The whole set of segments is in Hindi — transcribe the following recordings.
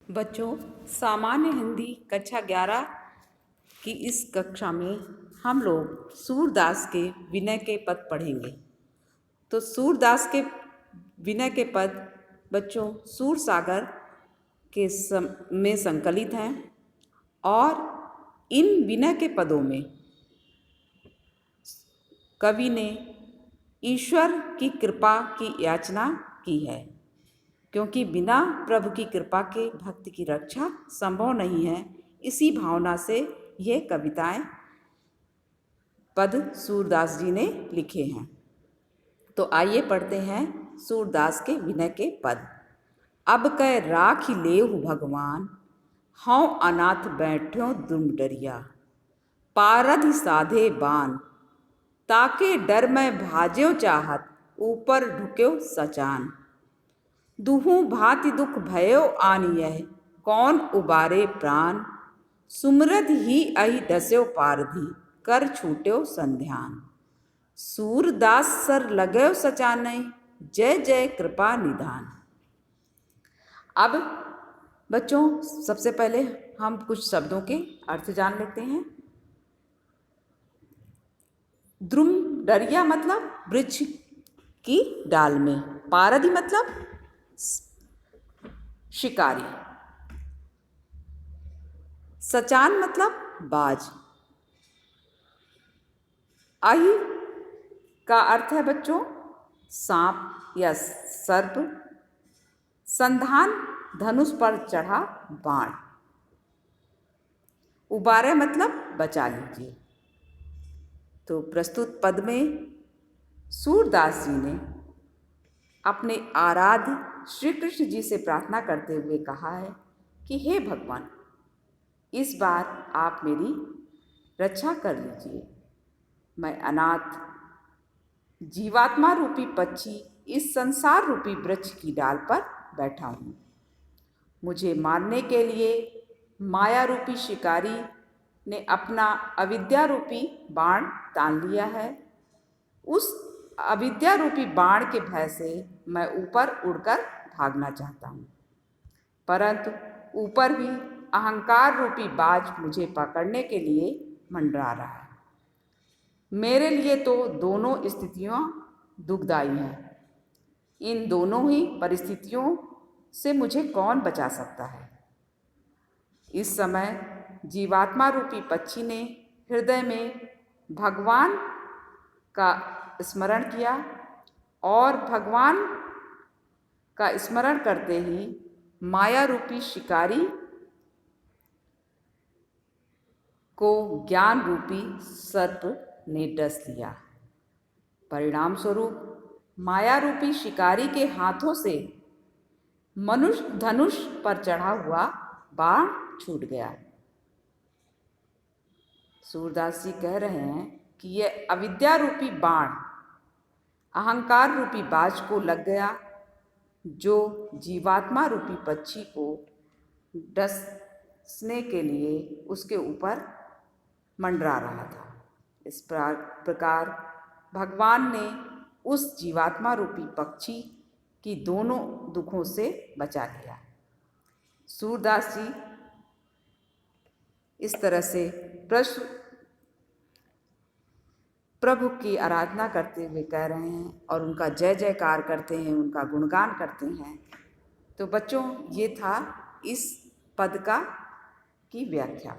बच्चों, सामान्य हिंदी कक्षा 11 की इस कक्षा में हम लोग सूरदास के विनय के पद पढ़ेंगे। तो सूरदास के विनय के पद बच्चों सूर सागर में संकलित हैं और इन विनय के पदों में कवि ने ईश्वर की कृपा की याचना की है, क्योंकि बिना प्रभु की कृपा के भक्त की रक्षा संभव नहीं है। इसी भावना से ये कविताएं पद सूरदास जी ने लिखे हैं। तो आइए पढ़ते हैं सूरदास के विनय के पद। अब कै राखि लेहु भगवान, हौं अनाथ बैठ्यो दुम डरिया। पारधि साधे बान, ताके डर मैं भाज्यो चाहत, ऊपर ढुक्यो सचान। दुहु भांति दुख भयो आनियह, कौन उबारे प्राण। सुमरत ही अहि डस्यो पारधि, कर छूट्यो संध्यान। सूरदास सर लगयो सचानय, जय जय कृपा निधान। अब बच्चों सबसे पहले हम कुछ शब्दों के अर्थ जान लेते हैं। द्रुम डरिया मतलब वृक्ष की डाल में, पारधि मतलब शिकारी, सचान मतलब बाज। अहि का अर्थ है बच्चों सांप या सर्प। संधान धनुष पर चढ़ा बाण। उबारे मतलब बचा लीजिए। तो प्रस्तुत पद में सूरदास जी ने अपने आराध्य श्री कृष्ण जी से प्रार्थना करते हुए कहा है कि हे भगवान, इस बार आप मेरी रक्षा कर लीजिए। मैं अनाथ जीवात्मा रूपी पक्षी इस संसार रूपी वृक्ष की डाल पर बैठा हूँ। मुझे मारने के लिए माया रूपी शिकारी ने अपना अविद्या रूपी बाण तान लिया है। उस अविद्या रूपी बाण के भय से मैं ऊपर उड़कर भागना चाहता हूँ, परंतु ऊपर भी अहंकार रूपी बाज मुझे पकड़ने के लिए मंडरा रहा है। मेरे लिए तो दोनों स्थितियाँ दुखदाई हैं। इन दोनों ही परिस्थितियों से मुझे कौन बचा सकता है। इस समय जीवात्मा रूपी पक्षी ने हृदय में भगवान का स्मरण किया और भगवान का स्मरण करते ही माया रूपी शिकारी को ज्ञान रूपी सर्प ने डस लिया। परिणाम स्वरूप माया रूपी शिकारी के हाथों से मनुष्य धनुष पर चढ़ा हुआ बाण छूट गया। सूरदास जी कह रहे हैं कि यह अविद्या रूपी बाण अहंकार रूपी बाज को लग गया, जो जीवात्मा रूपी पक्षी को डसने के लिए उसके ऊपर मंडरा रहा था। इस प्रकार भगवान ने उस जीवात्मा रूपी पक्षी की दोनों दुखों से बचा लिया। सूरदास जी इस तरह से प्रभु की आराधना करते हुए कह रहे हैं और उनका जय जयकार करते हैं, उनका गुणगान करते हैं। तो बच्चों ये था इस पद की व्याख्या।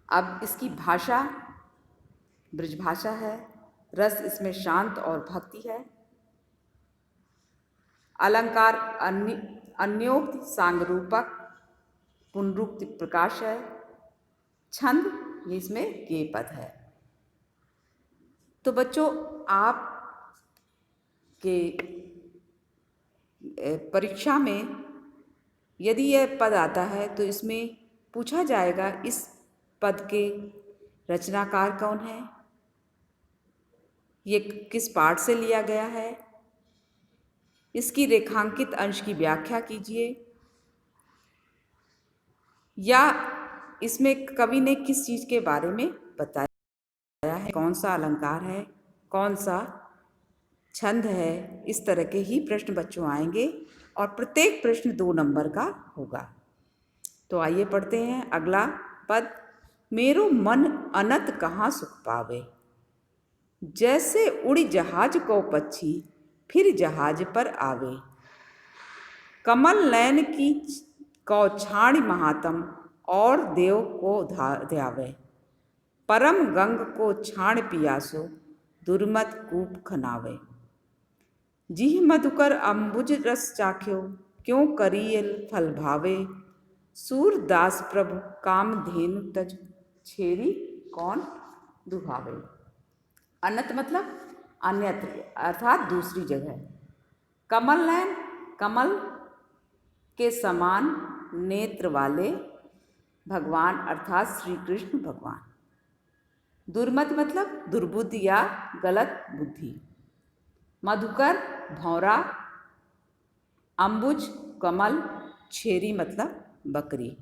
अब इसकी भाषा ब्रजभाषा है, रस इसमें शांत और भक्ति है। अलंकार अन्योक्त सांगरूपक पुनरुक्ति प्रकाश है। छंद इसमें ये पद है। तो बच्चों आप के परीक्षा में यदि यह पद आता है तो इसमें पूछा जाएगा इस पद के रचनाकार कौन है, ये किस पाठ से लिया गया है, इसकी रेखांकित अंश की व्याख्या कीजिए, या इसमें कवि ने किस चीज़ के बारे में बताया है, कौन सा अलंकार है, कौन सा छंद है। इस तरह के ही प्रश्न बच्चों आएंगे। और प्रत्येक प्रश्न 2 नंबर का होगा। तो आइए पढ़ते हैं अगला पद। मेरो मन अनत कहाँ सुख पावे, जैसे उड़ी जहाज को पक्षी फिर जहाज पर आवे। कमल नयन की कौ छाणी महात्म और देव को ध्यावे। परम गंग को छाण पियासो दुर्मत कूप खनावे। जिह मधुकर अम्बुज रस चाख्यो क्यों करियल फल भावे। सूरदास प्रभु काम धेनु तज छेरी कौन दुहावे। अनत मतलब अन्यत्र अर्थात दूसरी जगह। कमल नयन कमल के समान नेत्र वाले भगवान अर्थात श्री कृष्ण भगवान। दुर्मत मतलब दुर्बुद्धि या गलत बुद्धि। मधुकर भौरा, अम्बुज कमल, छेरी मतलब बकरी।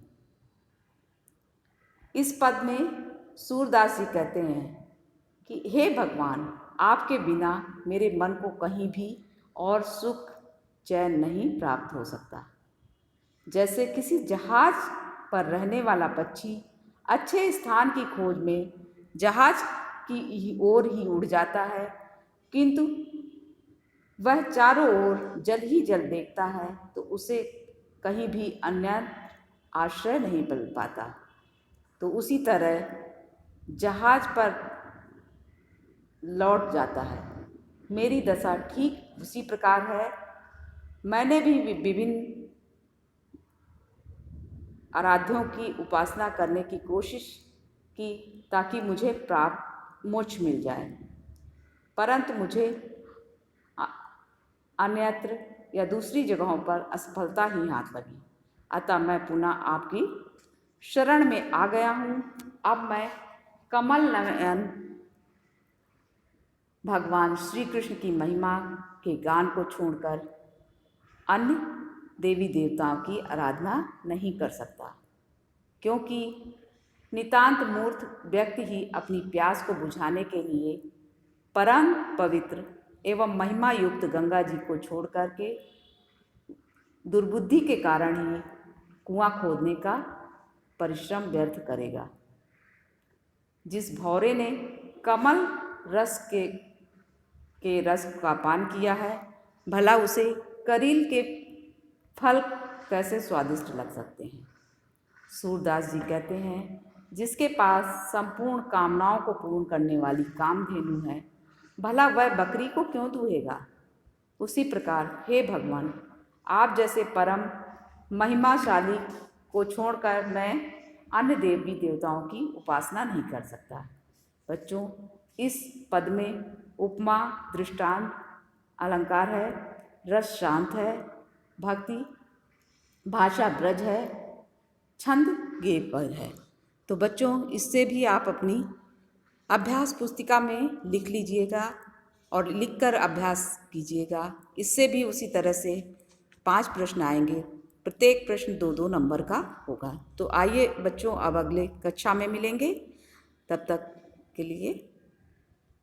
इस पद में सूरदास जी कहते हैं कि हे भगवान, आपके बिना मेरे मन को कहीं भी और सुख चैन नहीं प्राप्त हो सकता। जैसे किसी जहाज पर रहने वाला पक्षी अच्छे स्थान की खोज में जहाज की ओर ही उड़ जाता है, किंतु वह चारों ओर जल ही जल देखता है तो उसे कहीं भी अन्य आश्रय नहीं मिल पाता। तो उसी तरह जहाज पर लौट जाता है। मेरी दशा ठीक उसी प्रकार है। मैंने भी विभिन्न आराध्यों की उपासना करने की कोशिश की ताकि मुझे प्राप्त मोक्ष मिल जाए, परंतु मुझे अन्यत्र या दूसरी जगहों पर असफलता ही हाथ लगी। अतः मैं पुनः आपकी शरण में आ गया हूँ। अब मैं कमल नयन भगवान श्री कृष्ण की महिमा के गान को छोड़कर अन्य देवी देवताओं की आराधना नहीं कर सकता, क्योंकि नितांत मूर्ख व्यक्ति ही अपनी प्यास को बुझाने के लिए परम पवित्र एवं महिमा युक्त गंगा जी को छोड़ करके दुर्बुद्धि के कारण ही कुआं खोदने का परिश्रम व्यर्थ करेगा। जिस भौरे ने कमल रस के रस का पान किया है, भला उसे करील के फल कैसे स्वादिष्ट लग सकते हैं। सूरदास जी कहते हैं, जिसके पास संपूर्ण कामनाओं को पूर्ण करने वाली कामधेनु है, भला वह बकरी को क्यों दुहेगा। उसी प्रकार हे भगवान, आप जैसे परम महिमाशाली को छोड़कर मैं अन्य देवी देवताओं की उपासना नहीं कर सकता। बच्चों, इस पद में उपमा दृष्टांत अलंकार है, रस शांत है, भक्ति भाषा ब्रज है, छंद गेय पर है। तो बच्चों, इससे भी आप अपनी अभ्यास पुस्तिका में लिख लीजिएगा और लिखकर अभ्यास कीजिएगा। इससे भी उसी तरह से 5 प्रश्न आएंगे, प्रत्येक प्रश्न 2-2 नंबर का होगा। तो आइए बच्चों, अब अगले कक्षा में मिलेंगे। तब तक के लिए